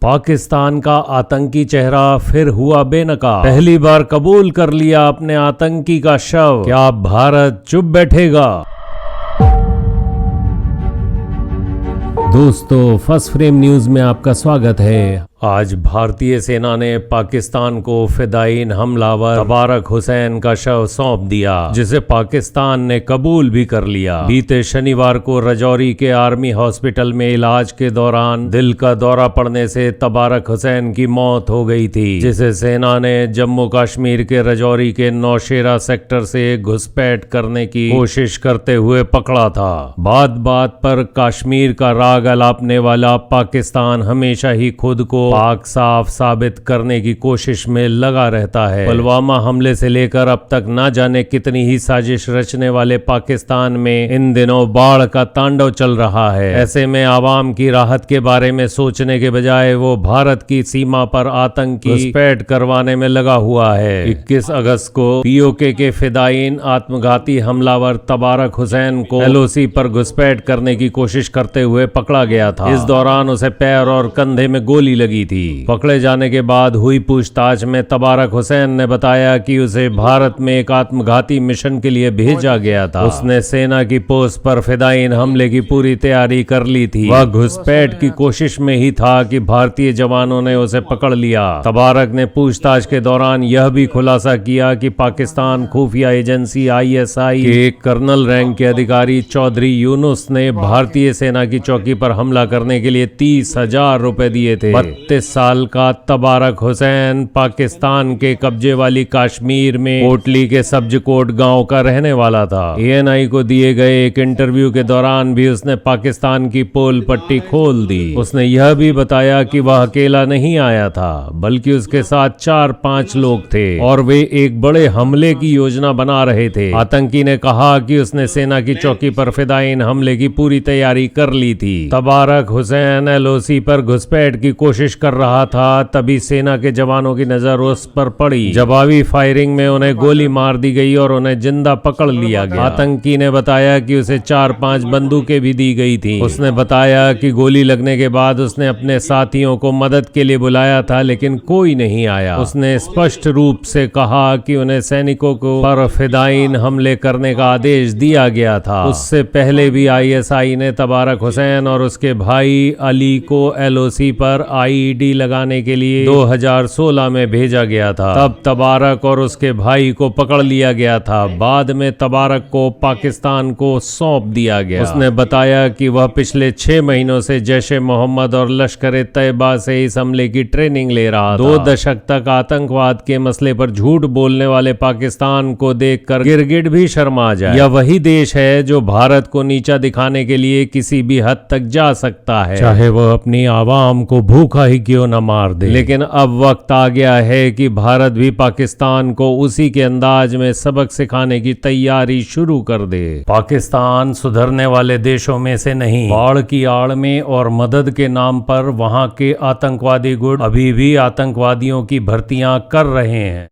पाकिस्तान का आतंकी चेहरा फिर हुआ बेनकाब। पहली बार कबूल कर लिया अपने आतंकी का शव। क्या भारत चुप बैठेगा? दोस्तों, फर्स्ट फ्रेम न्यूज में आपका स्वागत है। आज भारतीय सेना ने पाकिस्तान को फिदायीन हमलावर तबारक हुसैन का शव सौंप दिया, जिसे पाकिस्तान ने कबूल भी कर लिया। बीते शनिवार को रजौरी के आर्मी हॉस्पिटल में इलाज के दौरान दिल का दौरा पड़ने से तबारक हुसैन की मौत हो गई थी, जिसे सेना ने जम्मू कश्मीर के रजौरी के नौशेरा सेक्टर से घुसपैठ करने की कोशिश करते हुए पकड़ा था। बात बात पर कश्मीर का राग अलापने वाला पाकिस्तान हमेशा ही खुद को पाक साफ साबित करने की कोशिश में लगा रहता है। पुलवामा हमले से लेकर अब तक ना जाने कितनी ही साजिश रचने वाले पाकिस्तान में इन दिनों बाढ़ का तांडव चल रहा है। ऐसे में आवाम की राहत के बारे में सोचने के बजाय वो भारत की सीमा पर आतंकी घुसपैठ करवाने में लगा हुआ है। 21 अगस्त को पीओके के फिदायीन आत्मघाती हमलावर तबारक हुसैन को एलओसी पर घुसपैठ करने की कोशिश करते हुए पकड़ा गया था। इस दौरान उसे पैर और कंधे में गोली लगी थी। पकड़े जाने के बाद हुई पूछताछ में तबारक हुसैन ने बताया कि उसे भारत में एक आत्मघाती मिशन के लिए भेजा गया था। उसने सेना की पोस्ट पर फिदायीन हमले की पूरी तैयारी कर ली थी। वह घुसपैठ की कोशिश में ही था कि भारतीय जवानों ने उसे पकड़ लिया। तबारक ने पूछताछ के दौरान यह भी खुलासा किया कि पाकिस्तान खुफिया एजेंसी ISI के एक कर्नल रैंक के अधिकारी चौधरी यूनुस ने भारतीय सेना की चौकी पर हमला करने के लिए 30,000 रुपए दिए थे। 32 साल का तबारक हुसैन पाकिस्तान के कब्जे वाली कश्मीर में कोटली के सब्जकोट गांव का रहने वाला था। ANI को दिए गए एक इंटरव्यू के दौरान भी उसने पाकिस्तान की पोल पट्टी खोल दी। उसने यह भी बताया कि वह अकेला नहीं आया था, बल्कि उसके साथ 4-5 लोग थे और वे एक बड़े हमले की योजना बना रहे थे। आतंकी ने कहा कि उसने सेना की चौकी पर फिदायीन हमले की पूरी तैयारी कर ली थी। तबारक हुसैन LOC पर घुसपैठ की कोशिश कर रहा था, तभी सेना के जवानों की नजर उस पर पड़ी। जवाबी फायरिंग में उन्हें गोली मार दी गई और उन्हें जिंदा पकड़ लिया गया। आतंकी ने बताया कि उसे 4-5 बंदूकें भी दी गई थी। उसने बताया कि गोली लगने के बाद उसने अपने साथियों को मदद के लिए बुलाया था, लेकिन कोई नहीं आया। उसने स्पष्ट रूप से कहा कि उन्हें सैनिकों को पर फिदायीन हमले करने का आदेश दिया गया था। उससे पहले भी ISI ने तबारक हुसैन और उसके भाई अली को LOC पर IED लगाने के लिए 2016 में भेजा गया था। तब तबारक और उसके भाई को पकड़ लिया गया था। बाद में तबारक को पाकिस्तान को सौंप दिया गया। उसने बताया कि वह पिछले 6 महीनों से जैश-ए मोहम्मद और लश्कर-ए-तैयबा से इस हमले की ट्रेनिंग ले रहा था। 2 दशक तक आतंकवाद के मसले पर झूठ बोलने वाले पाकिस्तान को देखकर गिरगिट भी शर्मा जाए। यह वही देश है जो भारत को नीचा दिखाने के लिए किसी भी हद तक जा सकता है, चाहे वह अपनी आवाम को भूखा ही क्यों न मार दे। लेकिन अब वक्त आ गया है कि भारत भी पाकिस्तान को उसी के अंदाज में सबक सिखाने की तैयारी शुरू कर दे। पाकिस्तान सुधरने वाले देशों में से नहीं। बाढ़ की आड़ में और मदद के नाम पर वहां के आतंकवादी गुट अभी भी आतंकवादियों की भर्तियां कर रहे हैं।